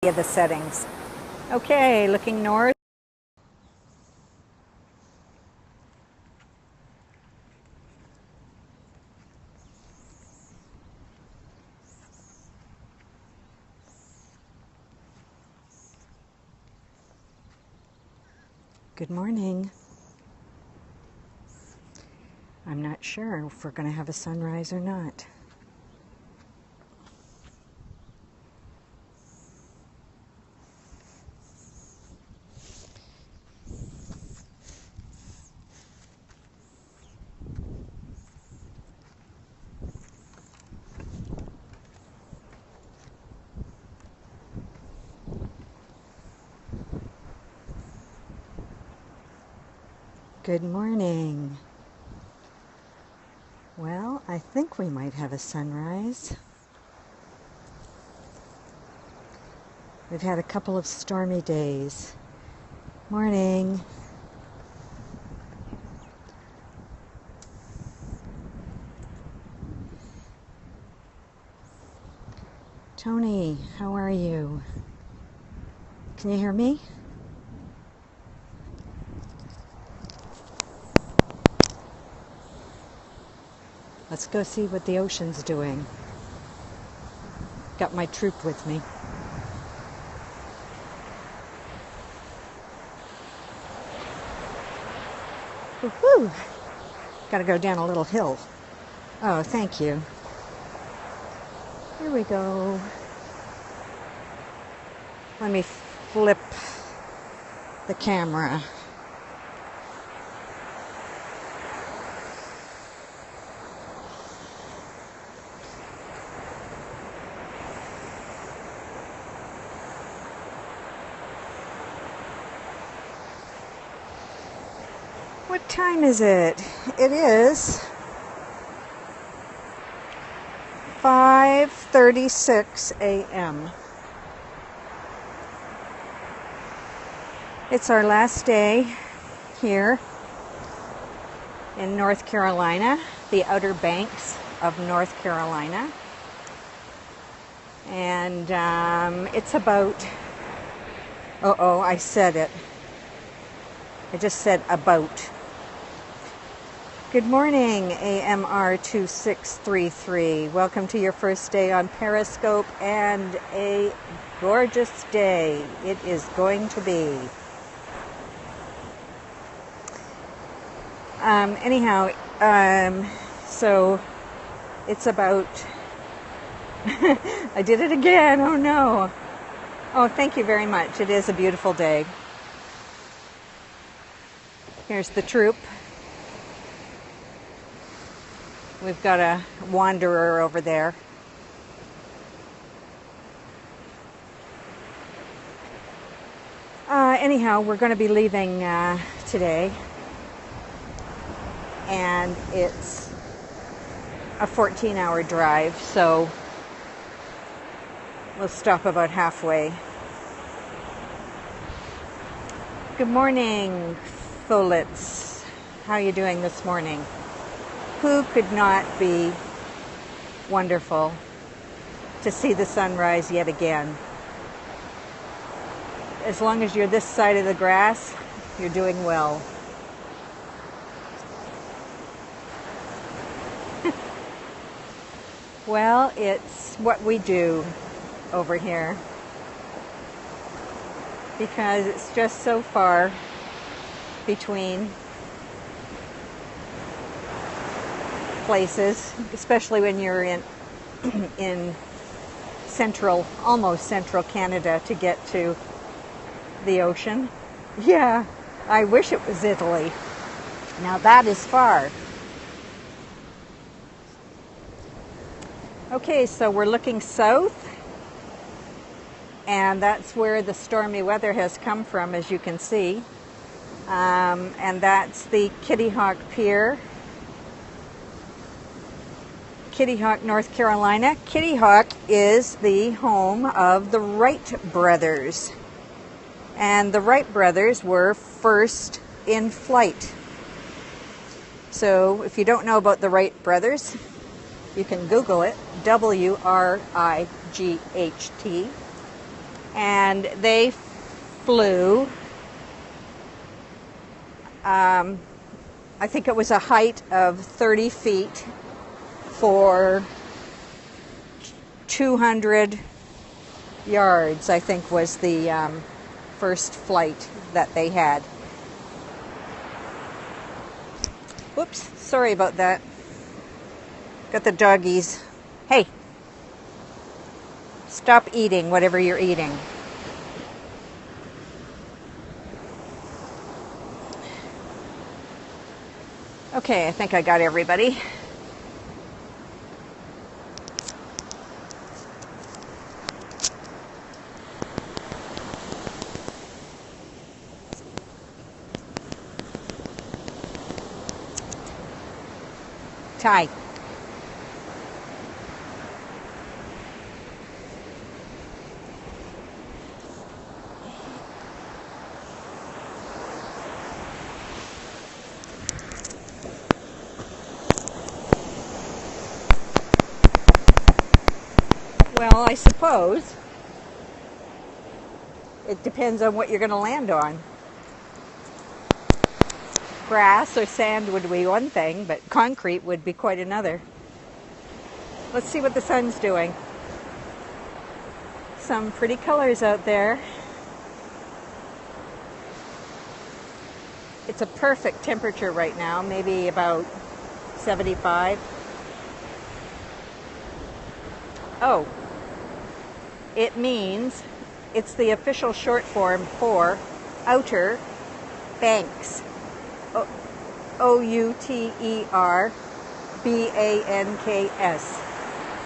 of the settings. Okay, looking north. Good morning. I'm not sure if we're going to have a sunrise or not. Good morning. Well, I think we might have a sunrise. We've had a couple of stormy days. Morning. Tony, how are you? Can you hear me? Let's go see what the ocean's doing. Got my troop with me. Woohoo! Gotta go down a little hill. Oh, thank you. Here we go. Let me flip the camera. What time is it? It is 5:36 a.m. It's our last day here in North Carolina, the Outer Banks of North Carolina. And it's about, I said it. I just said about. Good morning, AMR2633. Welcome to your first day on Periscope and a gorgeous day it is going to be. So it's about, I did it again, oh no. Oh, thank you very much. It is a beautiful day. Here's the troop. We've got a wanderer over there. We're going to be leaving today. And it's a 14-hour drive, so we'll stop about halfway. Good morning, Folitz. How are you doing this morning? Who could not be wonderful to see the sunrise yet again? As long as you're this side of the grass, you're doing well. Well, it's what we do over here because it's just so far between places, especially when you're in almost central Canada to get to the ocean. Yeah, I wish it was Italy. Now that is far. Okay, so we're looking south, and that's where the stormy weather has come from, as you can see. And that's the Kitty Hawk Pier, Kitty Hawk, North Carolina. Kitty Hawk is the home of the Wright brothers. And the Wright brothers were first in flight. So if you don't know about the Wright brothers, you can Google it, W-R-I-G-H-T. and they flew, I think it was a height of 30 feet for 200 yards, I think was the first flight that they had. Whoops, sorry about that. Got the doggies. Hey, stop eating whatever you're eating. Okay, I think I got everybody. Ty. Well, I suppose it depends on what you're going to land on. Grass or sand would be one thing, but concrete would be quite another. Let's see what the sun's doing. Some pretty colors out there. It's a perfect temperature right now, maybe about 75. Oh, it means it's the official short form for Outer Banks. Outerbanks.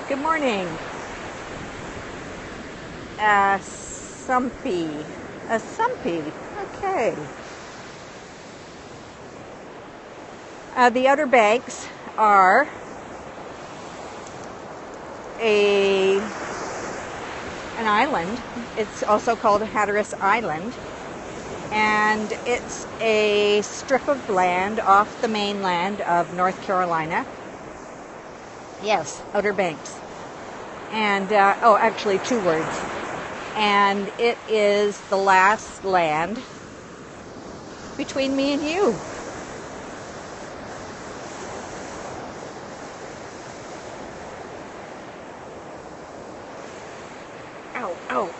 Good morning. Sumpy. Okay. The Outer Banks are an island. It's also called Hatteras Island. And it's a strip of land off the mainland of North Carolina. Yes, Outer Banks. And, actually 2 words. And it is the last land between me and you.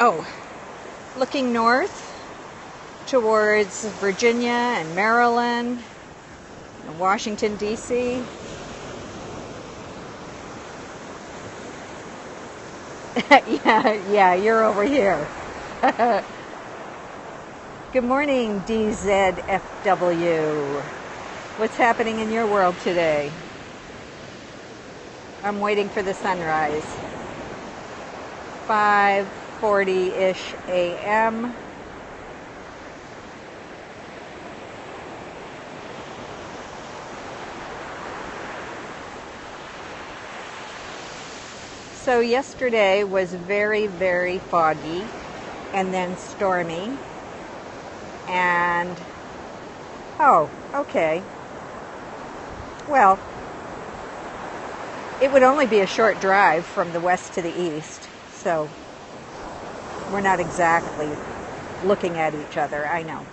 Oh. Looking north towards Virginia and Maryland and Washington, D.C. yeah, you're over here. Good morning, DZFW. What's happening in your world today? I'm waiting for the sunrise. 5:40-ish a.m. So yesterday was very, very foggy and then stormy. And, oh, okay. Well, it would only be a short drive from the west to the east. So we're not exactly looking at each other, I know.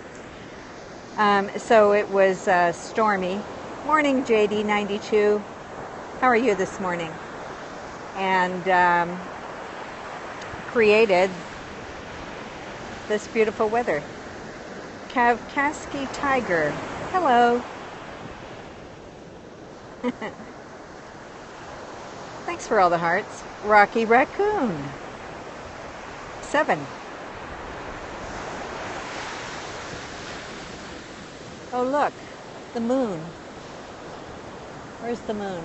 So it was stormy. Morning, JD92. How are you this morning? And created this beautiful weather. Kavkaski Tiger. Hello. Thanks for all the hearts. Rocky Raccoon. 7. Oh, look. The moon. Where's the moon?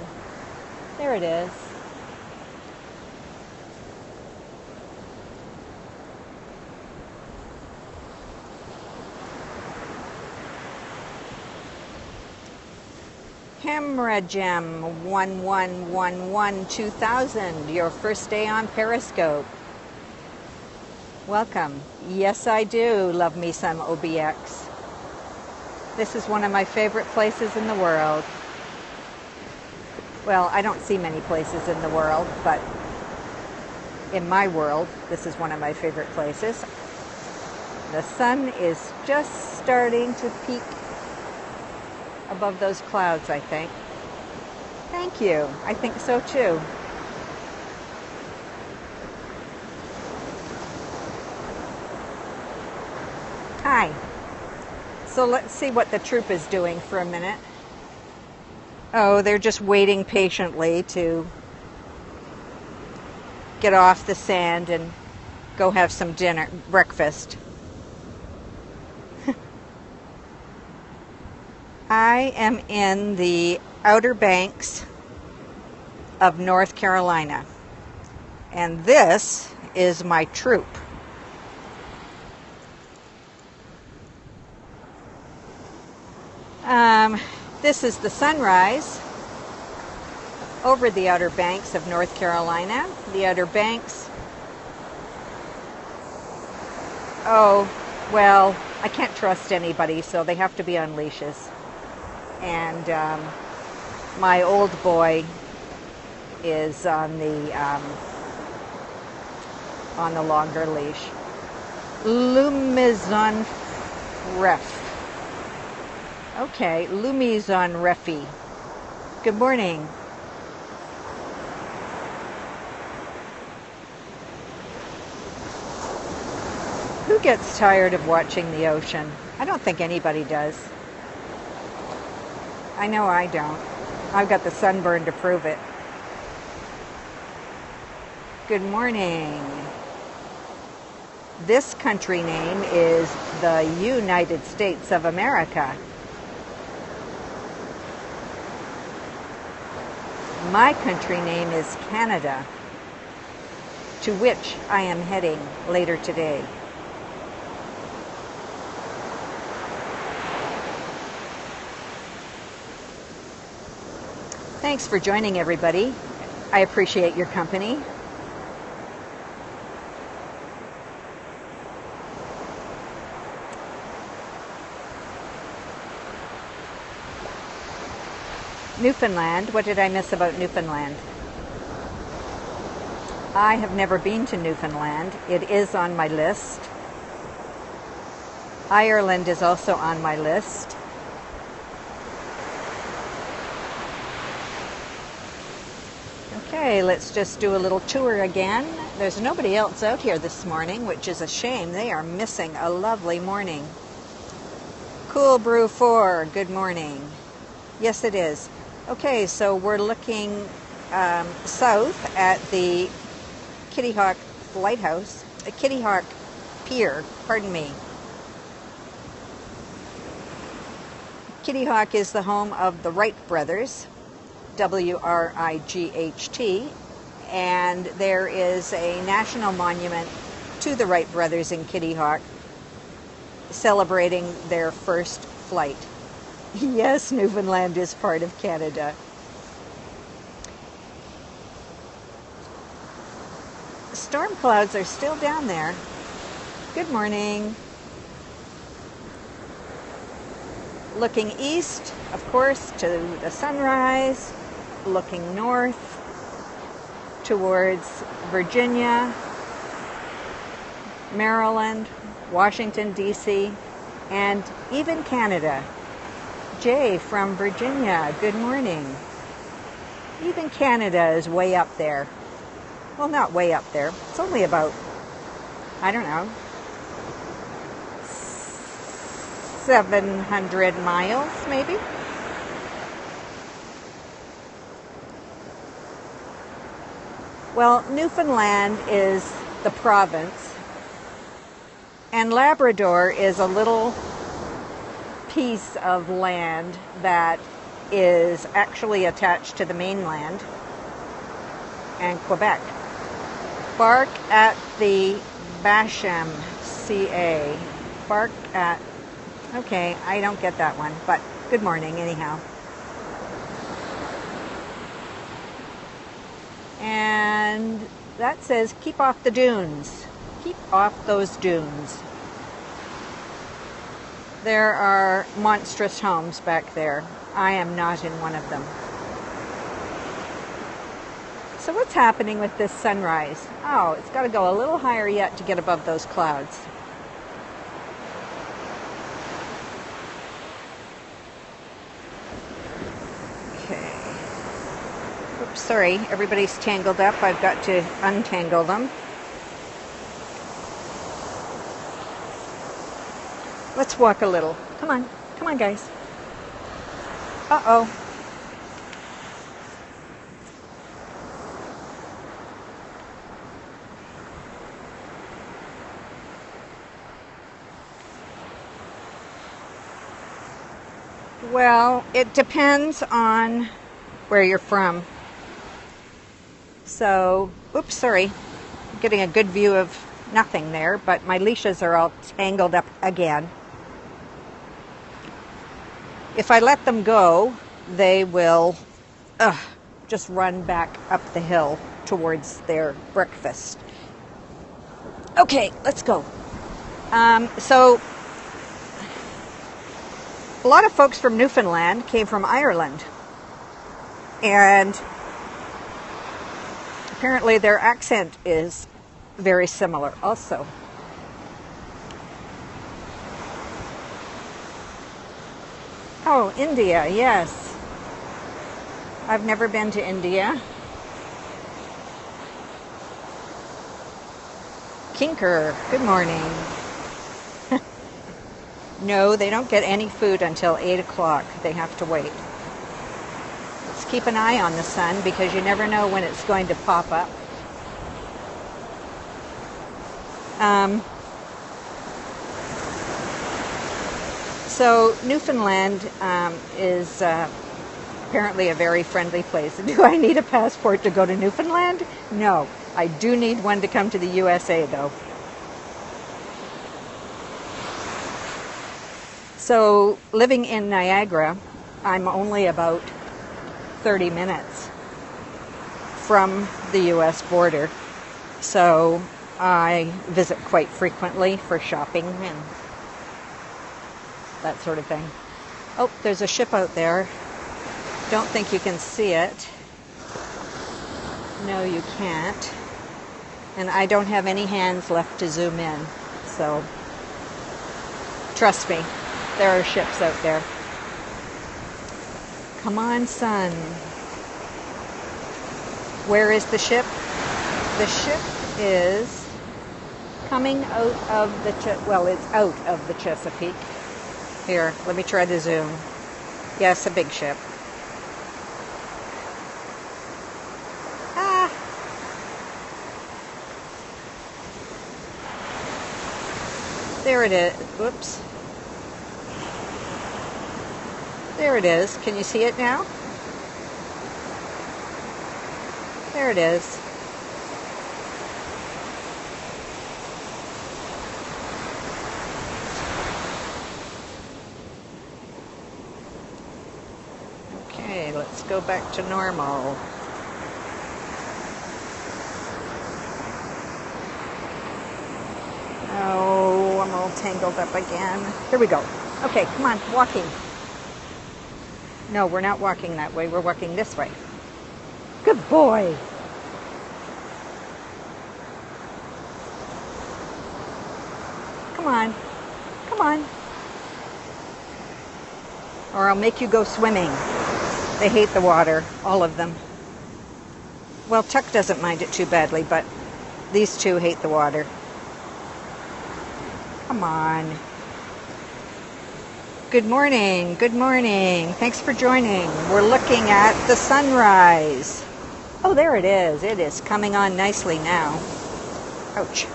There it is. Hemragem 1111-2000, your first day on Periscope. Welcome. Yes, I do love me some OBX. This is one of my favorite places in the world. Well, I don't see many places in the world, but in my world, this is one of my favorite places. The sun is just starting to peek above those clouds, I think. Thank you. I think so too. Hi. So let's see what the troop is doing for a minute. Oh, they're just waiting patiently to get off the sand and go have some breakfast. I am in the Outer Banks of North Carolina, and this is my troop. This is the sunrise over the Outer Banks of North Carolina. The Outer Banks, oh, well, I can't trust anybody, so they have to be on leashes. And my old boy is on the longer leash. Lumizon Ref. Okay, Lumizon Refi. Good morning. Who gets tired of watching the ocean? I don't think anybody does. I know I don't. I've got the sunburn to prove it. Good morning. This country name is the United States of America. My country name is Canada, to which I am heading later today. Thanks for joining, everybody. I appreciate your company. Newfoundland. What did I miss about Newfoundland? I have never been to Newfoundland. It is on my list. Ireland is also on my list. Okay, let's just do a little tour again. There's nobody else out here this morning, which is a shame. They are missing a lovely morning. Cool Brew 4, good morning. Yes, it is. Okay, so we're looking south at the Kitty Hawk Lighthouse, Kitty Hawk Pier, pardon me. Kitty Hawk is the home of the Wright brothers, W-R-I-G-H-T, and there is a national monument to the Wright brothers in Kitty Hawk celebrating their first flight. Yes, Newfoundland is part of Canada. Storm clouds are still down there. Good morning. Looking east, of course, to the sunrise. Looking north towards Virginia, Maryland, Washington, D.C., and even Canada. Jay from Virginia, good morning. Even Canada is way up there. Well, not way up there. It's only about, I don't know, 700 miles, maybe? Well, Newfoundland is the province, and Labrador is a little piece of land that is actually attached to the mainland and Quebec. Bark at the Basham, CA. Bark at, okay, I don't get that one, but good morning anyhow. And that says, keep off the dunes. Keep off those dunes. There are monstrous homes back there. I am not in one of them. So what's happening with this sunrise? Oh, it's got to go a little higher yet to get above those clouds. Okay. Oops, sorry, everybody's tangled up. I've got to untangle them. Let's walk a little. Come on. Come on, guys. Uh-oh. Well, it depends on where you're from. So, oops, sorry. I'm getting a good view of nothing there, but my leashes are all tangled up again. If I let them go, they will just run back up the hill towards their breakfast. Okay, let's go. So, a lot of folks from Newfoundland came from Ireland, and apparently their accent is very similar also. Oh, India, yes. I've never been to India. Kinker, good morning. No, they don't get any food until 8 o'clock. They have to wait. Let's keep an eye on the sun because you never know when it's going to pop up. So Newfoundland is apparently a very friendly place. Do I need a passport to go to Newfoundland? No. I do need one to come to the USA, though. So living in Niagara, I'm only about 30 minutes from the US border. So I visit quite frequently for shopping and that sort of thing. Oh, there's a ship out there. Don't think you can see it. No, you can't. And I don't have any hands left to zoom in. So trust me, there are ships out there. Come on, sun. Where is the ship? The ship is coming out of the it's out of the Chesapeake. Here, let me try to zoom. Yes, a big ship. Ah. There it is. Whoops. There it is. Can you see it now? There it is. Okay, let's go back to normal. Oh, I'm all tangled up again. Here we go. Okay, come on, walking. No, we're not walking that way. We're walking this way. Good boy. Come on. Come on. Or I'll make you go swimming. They hate the water, all of them. Well, Tuck doesn't mind it too badly, but these two hate the water. Come on. Good morning. Good morning. Thanks for joining. We're looking at the sunrise. Oh, there it is. It is coming on nicely now. Ouch.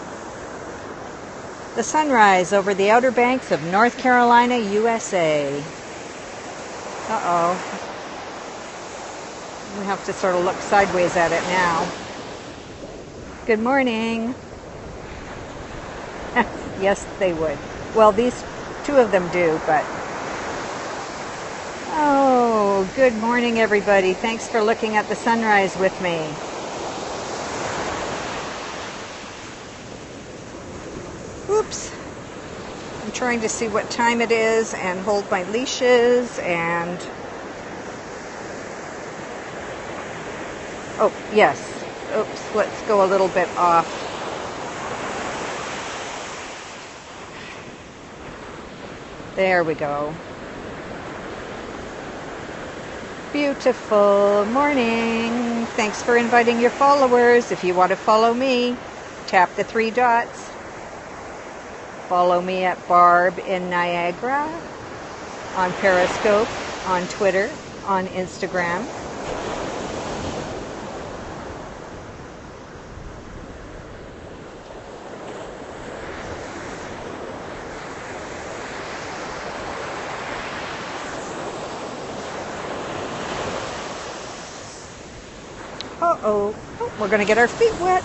The sunrise over the Outer Banks of North Carolina, USA. Uh-oh. We have to sort of look sideways at it now. Good morning. Yes, they would. Well, these two of them do, but... Oh, good morning, everybody. Thanks for looking at the sunrise with me. Oops. I'm trying to see what time it is and hold my leashes and... Oh, yes. Oops, let's go a little bit off. There we go. Beautiful morning. Thanks for inviting your followers. If you want to follow me, tap the 3 dots. Follow me at Barb in Niagara on Periscope, on Twitter, on Instagram. Uh-oh. Oh, we're going to get our feet wet.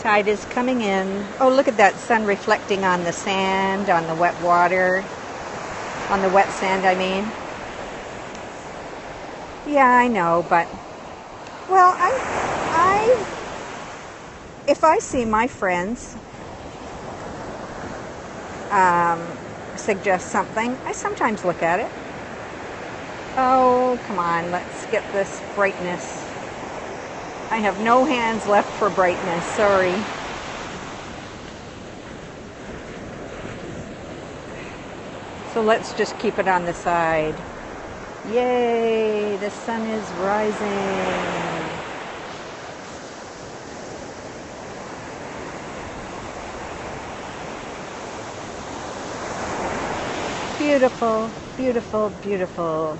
Tide is coming in. Oh, look at that sun reflecting on the sand, on the wet water. On the wet sand, I mean. Yeah, I know, but... Well, if I see my friends suggest something, I sometimes look at it. Oh, come on, let's get this brightness. I have no hands left for brightness, sorry. So let's just keep it on the side. Yay, the sun is rising. Beautiful, beautiful, beautiful.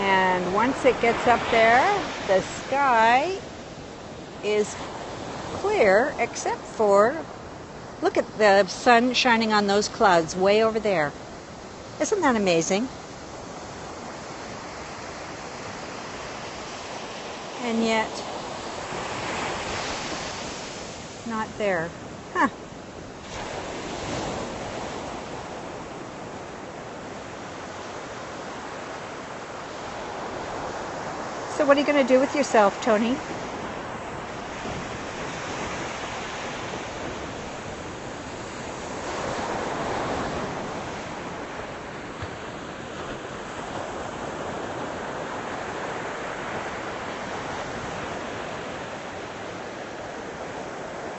And once it gets up there, the sky is clear except for, look at the sun shining on those clouds way over there. Isn't that amazing? And yet, not there. Huh. So what are you going to do with yourself, Tony?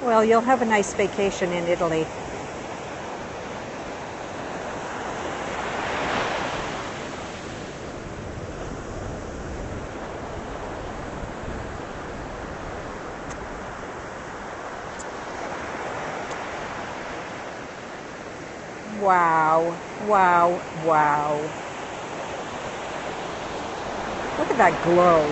Well, you'll have a nice vacation in Italy. Wow, wow, wow. Look at that glow.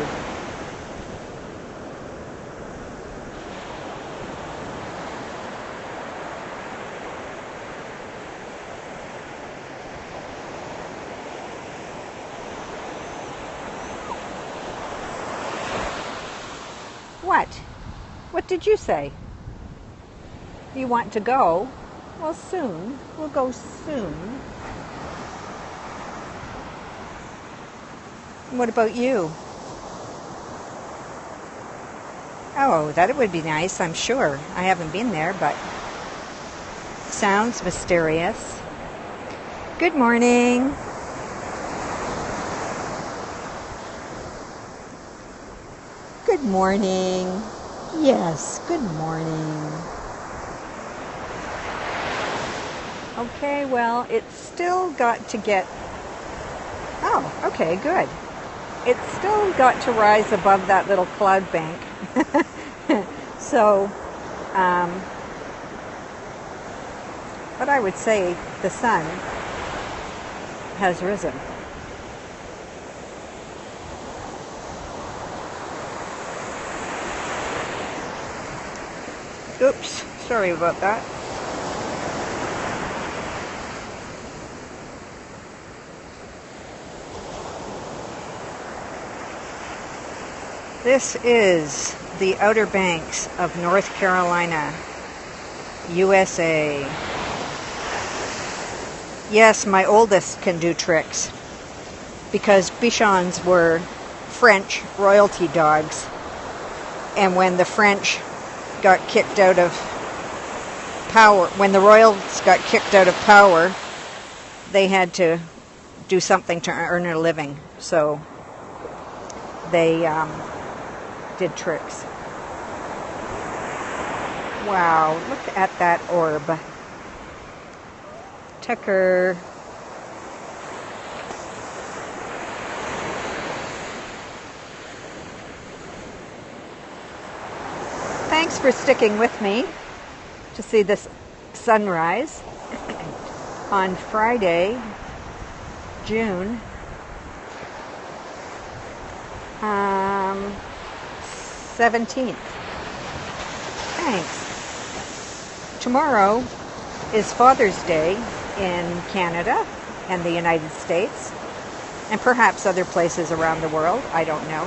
What? What did you say? You want to go? Well, soon. We'll go soon. What about you? Oh, that would be nice, I'm sure. I haven't been there, but sounds mysterious. Good morning. Good morning. Yes, good morning. Okay, well, it's still got to get... Oh, okay, good. It's still got to rise above that little cloud bank. So, but I would say the sun has risen. Oops, sorry about that. This is the Outer Banks of North Carolina, USA. Yes, my oldest can do tricks because Bichons were French royalty dogs. And when the French got kicked out of power, when the Royals got kicked out of power, they had to do something to earn a living. So they did tricks. Wow, look at that orb. Tucker. Thanks for sticking with me to see this sunrise on Friday, June 17th. Thanks. Tomorrow is Father's Day in Canada and the United States, and perhaps other places around the world. I don't know.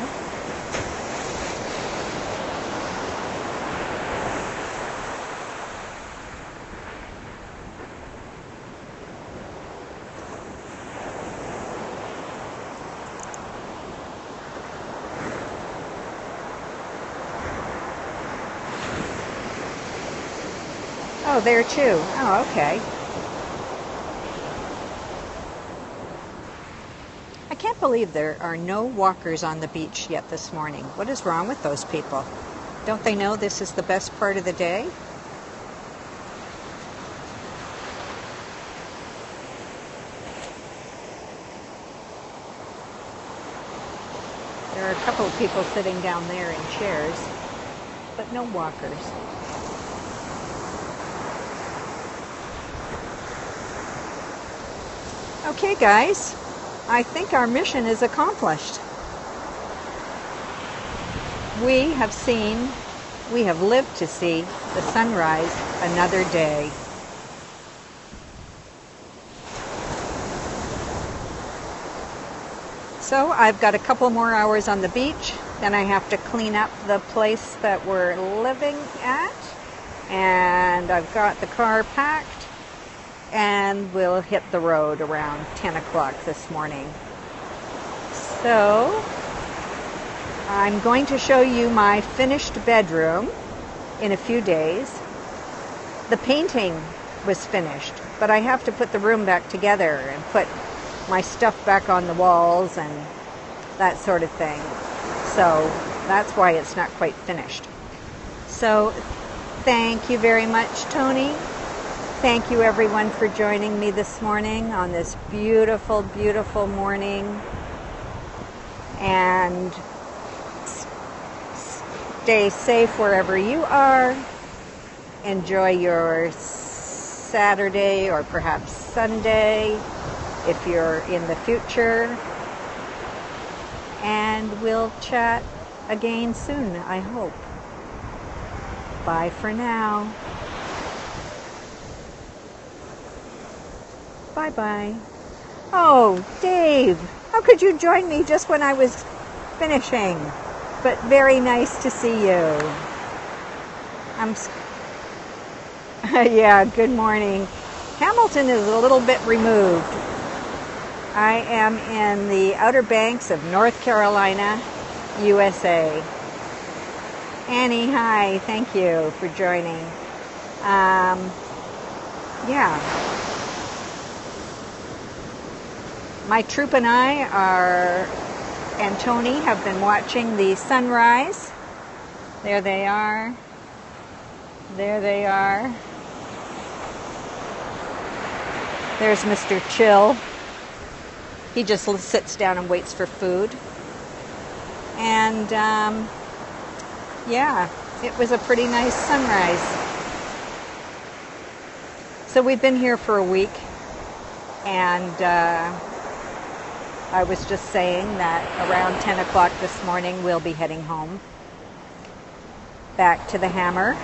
Oh, there too. Oh, okay. I can't believe there are no walkers on the beach yet this morning. What is wrong with those people? Don't they know this is the best part of the day? There are a couple of people sitting down there in chairs, but no walkers. Okay, guys, I think our mission is accomplished. We have lived to see the sunrise another day. So I've got a couple more hours on the beach, then I have to clean up the place that we're living at, and I've got the car packed, and we'll hit the road around 10 o'clock this morning. So I'm going to show you my finished bedroom in a few days. The painting was finished, but I have to put the room back together and put my stuff back on the walls and that sort of thing. So that's why it's not quite finished. So thank you very much, Tony. Thank you everyone for joining me this morning on this beautiful, beautiful morning. And stay safe wherever you are. Enjoy your Saturday or perhaps Sunday if you're in the future. And we'll chat again soon, I hope. Bye for now. Bye-bye. Oh, Dave, how could you join me just when I was finishing? But very nice to see you. Yeah, good morning. Hamilton is a little bit removed. I am in the Outer Banks of North Carolina, USA. Annie, hi, thank you for joining. Yeah. My troop and I and Tony have been watching the sunrise. There they are. There they are. There's Mr. Chill. He just sits down and waits for food. And yeah, it was a pretty nice sunrise. So we've been here for a week, and I was just saying that around 10 o'clock this morning we'll be heading home, back to the Hammer.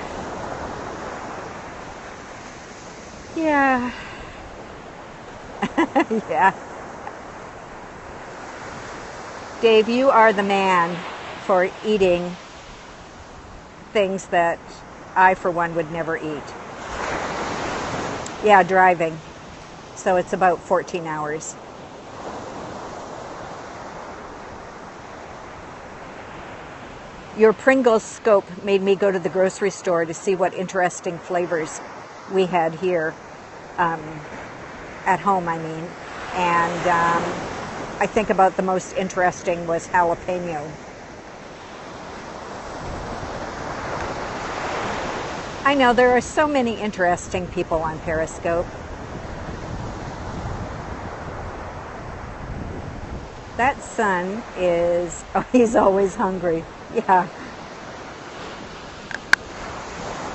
Yeah. Yeah. Dave, you are the man for eating things that I, for one, would never eat. Yeah, driving. So it's about 14 hours. Your Pringles scope made me go to the grocery store to see what interesting flavors we had here, at home, I mean. And I think about the most interesting was jalapeno. I know there are so many interesting people on Periscope. That sun is, oh, he's always hungry. Yeah.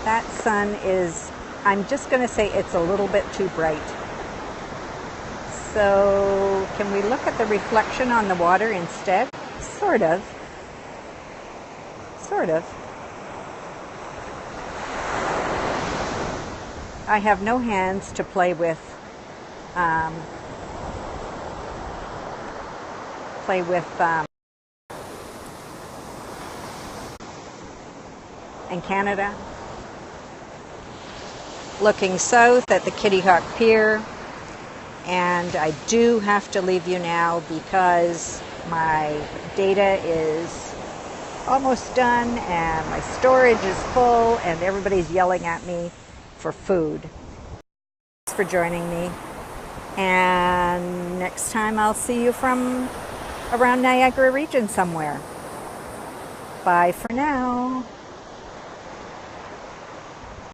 That sun is, I'm just going to say it's a little bit too bright. So, can we look at the reflection on the water instead? Sort of. Sort of. I have no hands to play with. In Canada. Looking south at the Kitty Hawk Pier, and I do have to leave you now because my data is almost done and my storage is full and everybody's yelling at me for food. Thanks for joining me, and next time I'll see you from around Niagara region somewhere. Bye for now.